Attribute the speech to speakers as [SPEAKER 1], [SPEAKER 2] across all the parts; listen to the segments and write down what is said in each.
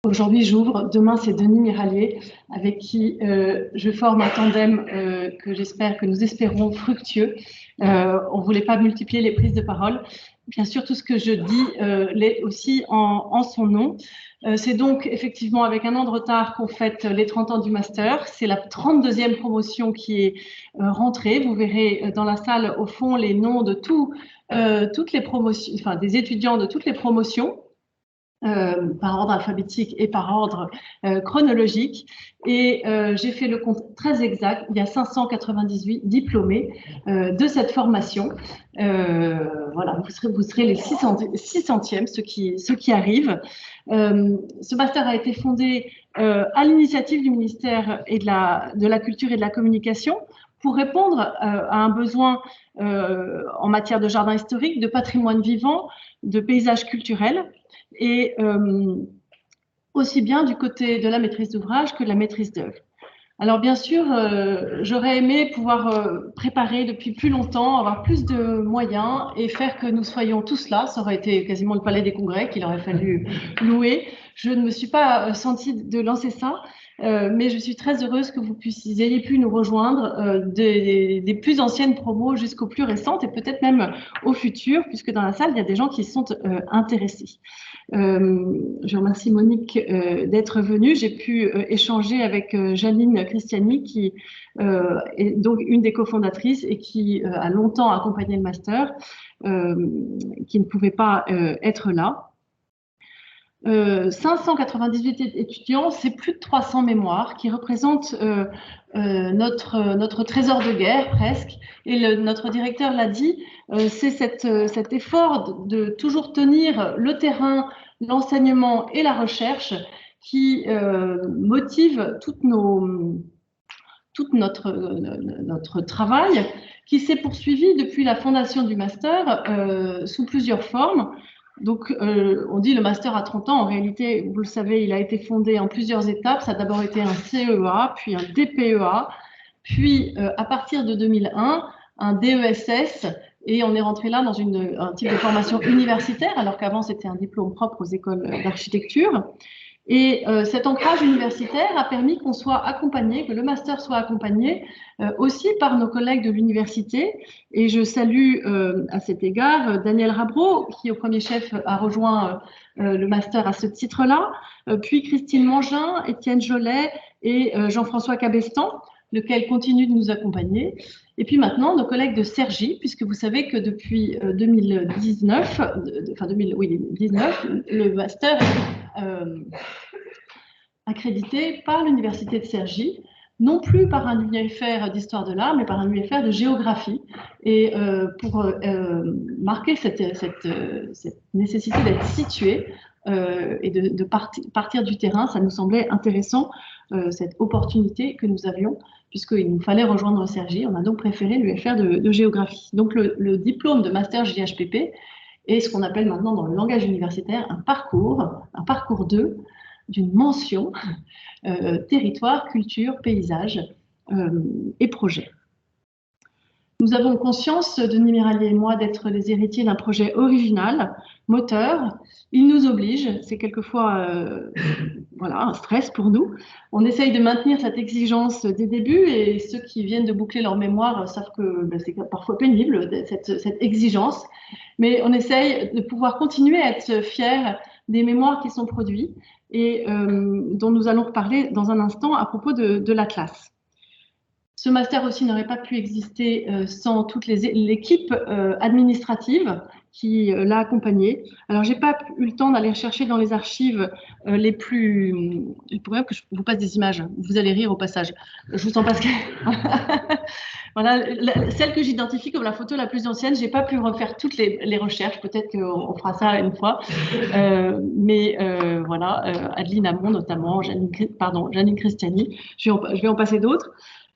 [SPEAKER 1] Aujourd'hui, j'ouvre. Demain, c'est Denis Mirallier, avec qui je forme un tandem que nous espérons fructueux. On ne voulait pas multiplier les prises de parole. Bien sûr, tout ce que je dis l'est aussi en son nom. C'est donc effectivement avec un an de retard qu'on fête les 30 ans du master. C'est la 32e promotion qui est rentrée. Vous verrez dans la salle, au fond, les noms de toutes les promotions, enfin des étudiants de toutes les promotions. Par ordre alphabétique et par ordre chronologique. Et j'ai fait le compte très exact. Il y a 598 diplômés de cette formation. Voilà, vous serez les 600e, ceux qui arrivent. Ce master a été fondé à l'initiative du ministère de la Culture et de la Communication pour répondre à un besoin en matière de jardin historique, de patrimoine vivant, de paysage culturel, et aussi bien du côté de la maîtrise d'ouvrage que de la maîtrise d'œuvre. Alors bien sûr, j'aurais aimé pouvoir préparer depuis plus longtemps, avoir plus de moyens et faire que nous soyons tous là. Ça aurait été quasiment le palais des congrès qu'il aurait fallu louer. Je ne me suis pas sentie de lancer ça, mais je suis très heureuse que vous ayez pu nous rejoindre des plus anciennes promos jusqu'aux plus récentes et peut-être même au futur, puisque dans la salle, il y a des gens qui sont intéressés. Je remercie Monique d'être venue. J'ai pu échanger avec Janine Christiani, qui est donc une des cofondatrices et qui a longtemps accompagné le master, qui ne pouvait pas être là. 598 étudiants, c'est plus de 300 mémoires qui représentent notre trésor de guerre presque. Et notre directeur l'a dit, c'est cet effort de toujours tenir le terrain, l'enseignement et la recherche qui motive tout notre travail, qui s'est poursuivi depuis la fondation du master sous plusieurs formes. Donc, on dit le master à 30 ans. En réalité, vous le savez, il a été fondé en plusieurs étapes. Ça a d'abord été un CEA, puis un DPEA, puis à partir de 2001, un DESS. Et on est rentré là dans un type de formation universitaire, alors qu'avant, c'était un diplôme propre aux écoles d'architecture. Et cet ancrage universitaire a permis qu'on soit accompagné, que le master soit accompagné aussi par nos collègues de l'université. Et je salue à cet égard Daniel Rabreau, qui au premier chef a rejoint le master à ce titre-là, puis Christine Mangin, Étienne Jolet et Jean-François Cabestan, lequel continue de nous accompagner. Et puis maintenant, nos collègues de Cergy, puisque vous savez que depuis 2019, le master accrédité par l'université de Cergy, non plus par un UFR d'histoire de l'art, mais par un UFR de géographie. Et pour marquer cette nécessité d'être situé et de partir du terrain, ça nous semblait intéressant, cette opportunité que nous avions, puisqu'il nous fallait rejoindre Cergy. On a donc préféré l'UFR de géographie. Donc le diplôme de master JHPP est ce qu'on appelle maintenant dans le langage universitaire un parcours 2, d'une mention territoire, culture, paysage et projet. Nous avons conscience, Denis Mirallier et moi, d'être les héritiers d'un projet original, moteur. Il nous oblige, c'est quelquefois voilà, un stress pour nous. On essaye de maintenir cette exigence des débuts et ceux qui viennent de boucler leur mémoire savent que c'est parfois pénible, cette exigence. Mais on essaye de pouvoir continuer à être fiers des mémoires qui sont produits et dont nous allons reparler dans un instant à propos de l'Atlas. Ce master aussi n'aurait pas pu exister sans toute l'équipe administrative qui l'a accompagné. Alors, j'ai pas eu le temps d'aller chercher dans les archives les plus... Il pourrait que je vous passe des images. Vous allez rire au passage. Je vous en passe. Voilà, celle que j'identifie comme la photo la plus ancienne. J'ai pas pu refaire toutes les recherches. Peut-être qu'on fera ça une fois. Mais voilà, Adeline Amon notamment, Janine Christiani. Je vais en passer d'autres.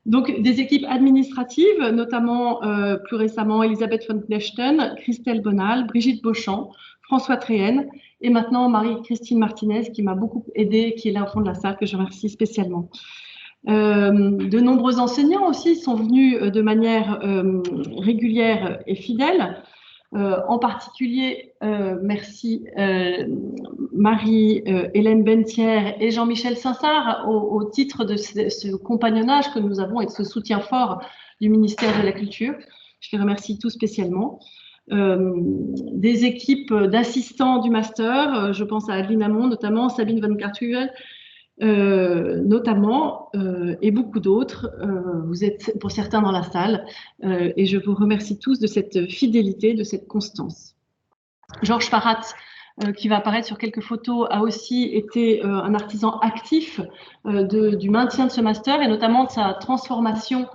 [SPEAKER 1] Donc, des équipes administratives, notamment plus récemment Elisabeth von Knechten, Christelle Bonal, Brigitte Beauchamp, François Tréhen et maintenant Marie-Christine Martinez qui m'a beaucoup aidée, qui est là au fond de la salle, que je remercie spécialement. De nombreux enseignants aussi sont venus de manière régulière et fidèle. En particulier, merci Marie-Hélène Bentière et Jean-Michel Sinsart au titre de ce compagnonnage que nous avons et de ce soutien fort du ministère de la Culture. Je les remercie tous spécialement. Des équipes d'assistants du master, je pense à Adeline Amon notamment, Sabine Van Cartuel, notamment, et beaucoup d'autres. Vous êtes pour certains dans la salle, et je vous remercie tous de cette fidélité, de cette constance. Georges Farhat, qui va apparaître sur quelques photos, a aussi été un artisan actif du maintien de ce master et notamment de sa transformation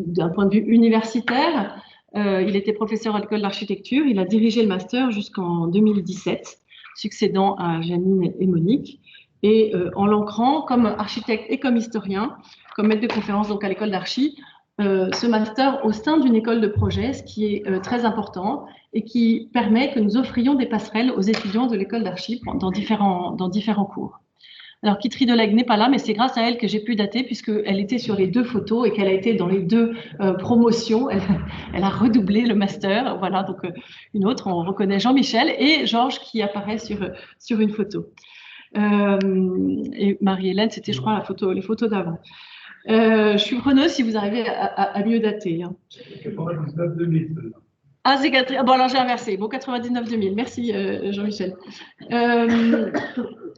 [SPEAKER 1] d'un point de vue universitaire. Il était professeur à l'école d'architecture, il a dirigé le master jusqu'en 2017, succédant à Janine et Monique, et en l'ancrant comme architecte et comme historien, comme maître de conférence donc à l'école d'archi, ce master au sein d'une école de projet, ce qui est très important et qui permet que nous offrions des passerelles aux étudiants de l'école d'archi dans différents cours. Alors, Kitri Deleg n'est pas là, mais c'est grâce à elle que j'ai pu dater, puisqu'elle était sur les 2 photos et qu'elle a été dans les 2 promotions. Elle a redoublé le master. Voilà, donc une autre, on reconnaît Jean-Michel et Georges qui apparaît sur une photo. Et Marie-Hélène, c'était, je crois, les photos d'avant. Je suis preneuse si vous arrivez à mieux dater.
[SPEAKER 2] 99-2000.
[SPEAKER 1] Ah, c'est bon, alors j'ai inversé. Bon, 99-2000. Merci, Jean-Michel.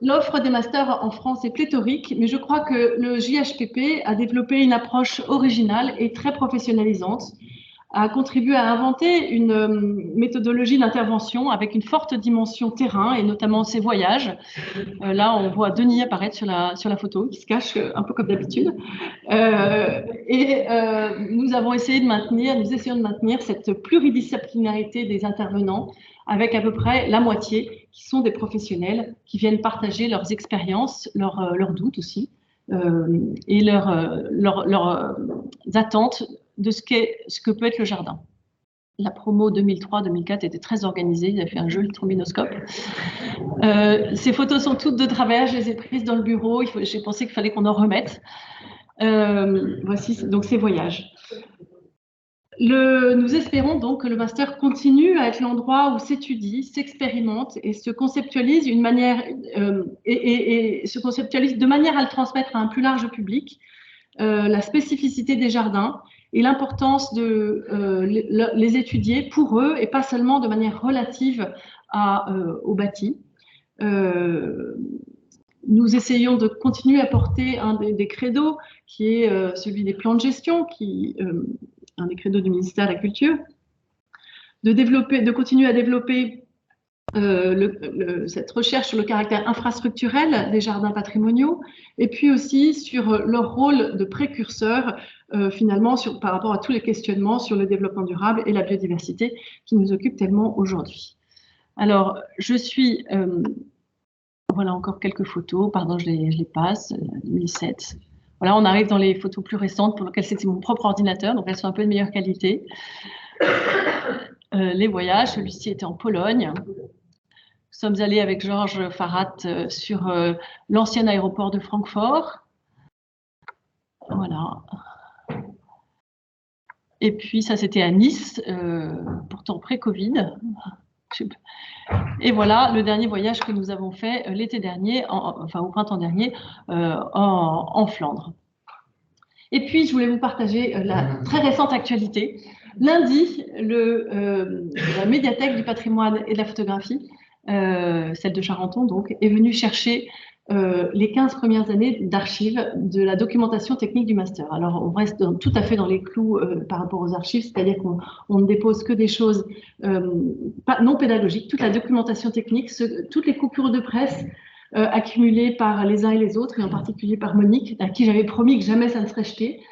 [SPEAKER 1] L'offre des masters en France est pléthorique, mais je crois que le JHPP a développé une approche originale et très professionnalisante, a contribué à inventer une méthodologie d'intervention avec une forte dimension terrain et notamment ses voyages. Là, on voit Denis apparaître sur la photo, qui se cache un peu comme d'habitude. Nous essayons de maintenir cette pluridisciplinarité des intervenants avec à peu près la moitié qui sont des professionnels qui viennent partager leurs expériences, leurs doutes aussi, et leurs attentes de ce que peut être le jardin. La promo 2003-2004 était très organisée, ils avaient fait un joli trombinoscope. Ces photos sont toutes de travers, je les ai prises dans le bureau, j'ai pensé qu'il fallait qu'on en remette. Voici donc ces voyages. Nous espérons donc que le master continue à être l'endroit où s'étudie, s'expérimente et se conceptualise de manière à le transmettre à un plus large public, la spécificité des jardins et l'importance de les étudier pour eux et pas seulement de manière relative au bâti. Nous essayons de continuer à porter un des credos qui est celui des plans de gestion, un des credos du ministère de la Culture, de continuer à développer cette recherche sur le caractère infrastructurel des jardins patrimoniaux et puis aussi sur leur rôle de précurseur finalement par rapport à tous les questionnements sur le développement durable et la biodiversité qui nous occupent tellement aujourd'hui. Alors, voilà encore quelques photos, pardon, je les passe, 2007. Voilà, on arrive dans les photos plus récentes pour lesquelles c'était mon propre ordinateur, donc elles sont un peu de meilleure qualité. Les voyages, celui-ci était en Pologne. Nous sommes allés avec Georges Farhat sur l'ancien aéroport de Francfort. Voilà. Et puis ça, c'était à Nice, pourtant pré-Covid. Et voilà le dernier voyage que nous avons fait l'été dernier, au printemps dernier, en Flandre. Et puis, je voulais vous partager la très récente actualité. Lundi, la médiathèque du patrimoine et de la photographie, celle de Charenton, donc, est venue chercher les 15 premières années d'archives de la documentation technique du master. Alors, on reste tout à fait dans les clous par rapport aux archives, c'est-à-dire qu'on ne dépose que des choses non pédagogiques, toute la documentation technique, toutes les coupures de presse accumulées par les uns et les autres, et en particulier par Monique, à qui j'avais promis que jamais ça ne serait jeté,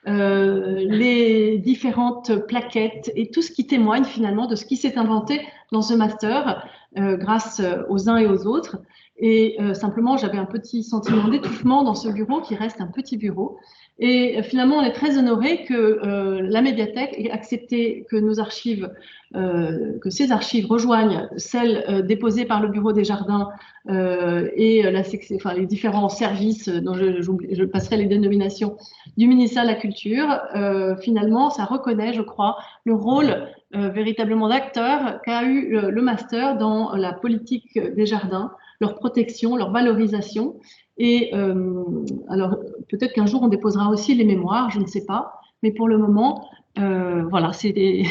[SPEAKER 1] les différentes plaquettes et tout ce qui témoigne finalement de ce qui s'est inventé dans ce master grâce aux uns et aux autres. Et simplement, j'avais un petit sentiment d'étouffement dans ce bureau qui reste un petit bureau. Et finalement, on est très honoré que la médiathèque ait accepté que nos archives, que ces archives rejoignent celles déposées par le Bureau des Jardins et enfin, les différents services dont je passerai les dénominations du ministère de la Culture. Finalement, ça reconnaît, je crois, le rôle véritablement d'acteur qu'a eu le master dans la politique des jardins, leur protection, leur valorisation. Et alors, peut-être qu'un jour, on déposera aussi les mémoires, je ne sais pas. Mais pour le moment, voilà, je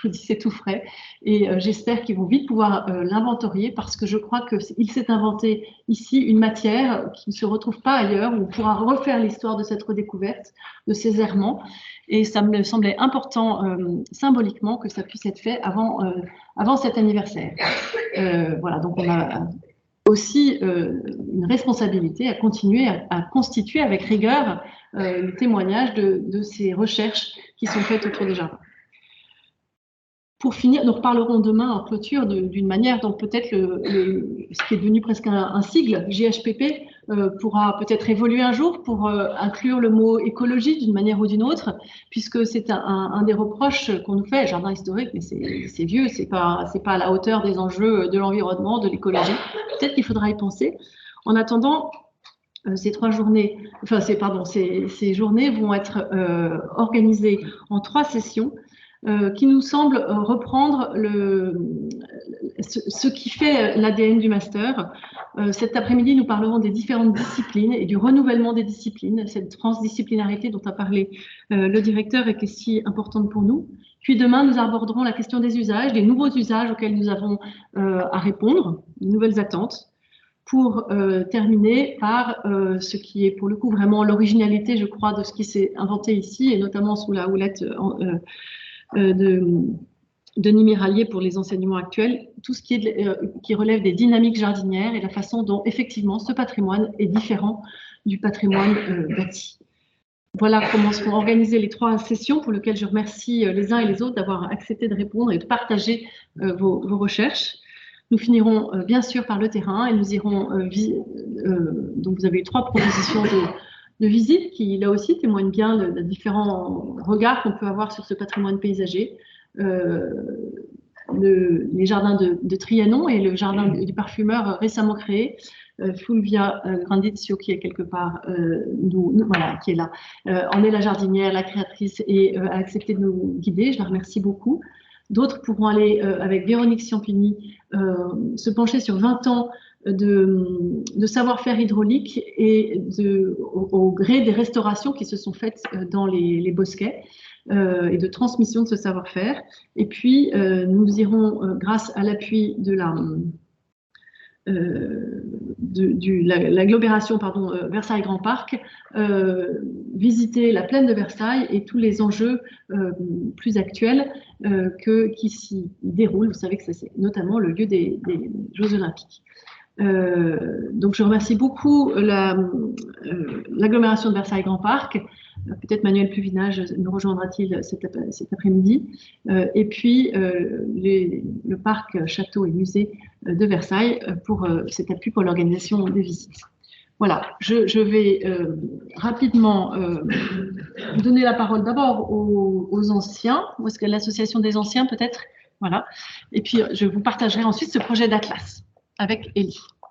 [SPEAKER 1] vous dis, c'est tout frais. Et j'espère qu'ils vont vite pouvoir l'inventorier parce que je crois qu'il s'est inventé ici une matière qui ne se retrouve pas ailleurs, où on pourra refaire l'histoire de cette redécouverte, de ces errements. Et ça me semblait important symboliquement que ça puisse être fait avant cet anniversaire. Voilà, donc on a aussi une responsabilité à continuer à constituer avec rigueur le témoignage de ces recherches qui sont faites autour des jardins. Pour finir, nous reparlerons demain en clôture d'une manière dont peut-être ce qui est devenu presque un sigle, JHPP, pourra peut-être évoluer un jour pour inclure le mot écologie d'une manière ou d'une autre, puisque c'est un des reproches qu'on nous fait, jardin historique, mais c'est vieux, c'est pas à la hauteur des enjeux de l'environnement, de l'écologie. Peut-être qu'il faudra y penser. En attendant, ces journées vont être organisées en 3 sessions. Qui nous semble reprendre ce qui fait l'ADN du master. Cet après-midi, nous parlerons des différentes disciplines et du renouvellement des disciplines, cette transdisciplinarité dont a parlé le directeur et qui est si importante pour nous. Puis demain, nous aborderons la question des usages, des nouveaux usages auxquels nous avons à répondre, de nouvelles attentes, pour terminer par ce qui est pour le coup vraiment l'originalité, je crois, de ce qui s'est inventé ici, et notamment sous la houlette de Denis Mirallier pour les enseignements actuels, tout ce qui relève des dynamiques jardinières et la façon dont effectivement ce patrimoine est différent du patrimoine bâti. Voilà comment seront organisées les 3 sessions pour lesquelles je remercie les uns et les autres d'avoir accepté de répondre et de partager vos recherches. Nous finirons bien sûr par le terrain et nous irons donc vous avez eu 3 propositions de visite qui, là aussi, témoignent bien de différents regards qu'on peut avoir sur ce patrimoine paysager. Les jardins de Trianon et le jardin du parfumeur récemment créé, Fulvia Grandizio, qui est quelque part, voilà, qui est là, en est la jardinière, la créatrice, et a accepté de nous guider. Je la remercie beaucoup. D'autres pourront aller, avec Véronique Ciampini, se pencher sur 20 ans de savoir-faire hydraulique et au gré des restaurations qui se sont faites dans les bosquets et de transmission de ce savoir-faire. Et puis, nous irons, grâce à l'appui de l'agglomération Versailles Grand Parc, visiter la plaine de Versailles et tous les enjeux plus actuels qui s'y déroulent. Vous savez que c'est notamment le lieu des Jeux Olympiques. Donc je remercie beaucoup l'agglomération de Versailles Grand Parc. Peut-être Manuel Pluvinage nous rejoindra-t-il cet après-midi. Et puis le parc, château et musée de Versailles pour cet appui pour l'organisation des visites. Voilà, je vais rapidement donner la parole d'abord aux anciens, ou est-ce que l'association des anciens peut-être, voilà. Et puis je vous partagerai ensuite ce projet d'atlas avec Élie.